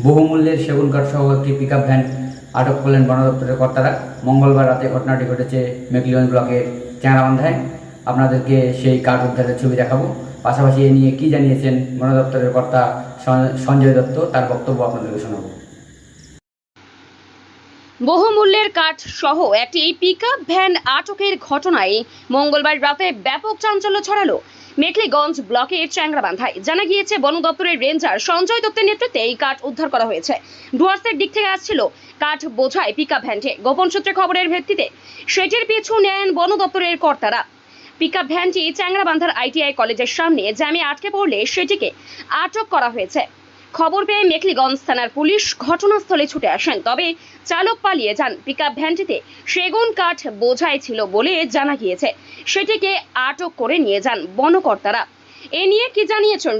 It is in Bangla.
বহুমূল্যের সেগুন কাঠ সহ একটি পিকআপ ভ্যান আটক করলেন বন দপ্তরের কর্তারা। মঙ্গলবার রাতে ঘটনাটি ঘটেছে মেকলিগঞ্জ ব্লকের চ্যাংরাবান্ধায়। আপনাদেরকে সেই কাঠ উদ্ধারের ছবি দেখাবো। পাশাপাশি এ নিয়ে কী জানিয়েছেন বন দপ্তরের কর্তা সঞ্জয় দত্ত, তার বক্তব্য আপনাদেরকে শোনাবো। বহুমূল্যের কাঠ সহ একটি পিকআপ ভ্যান আটকের ঘটনায় মঙ্গলবার রাতে ব্যাপক চাঞ্চল্য ছড়ালো মেখলিগঞ্জ ব্লকের চ্যাংরাবান্ধায়। জানা গিয়েছে, বন দপ্তরের রেঞ্জার সঞ্জয় দত্তের নেতৃত্বে এই কাঠ উদ্ধার করা হয়েছে। ডুয়ার্সের দিক থেকে আসছিল কাঠ বোঝায় পিকআপ ভ্যানটি। গোপন সূত্রে খবরের ভিত্তিতে সেটির পিছু নেন বন দপ্তরের কর্তারা। পিকআপ ভ্যানটি চ্যাংরাবান্ধার আইটিআই কলেজের সামনে জ্যামে আটকে পড়লে সেটিকে আটক করা হয়েছে। খবর পেয়ে মেখলিগঞ্জ থানার পুলিশ ঘটনাস্থলে ছুটে আসেন, তবে চালক পালিয়ে যান। পিকআপ ভ্যানটিতে সেগুন কাঠ বোঝাই ছিল বলে জানা গিয়েছে। সেটিকে আটক করে নিয়ে যান বনকর্তারা। এ নিয়ে কি জানিয়েছেন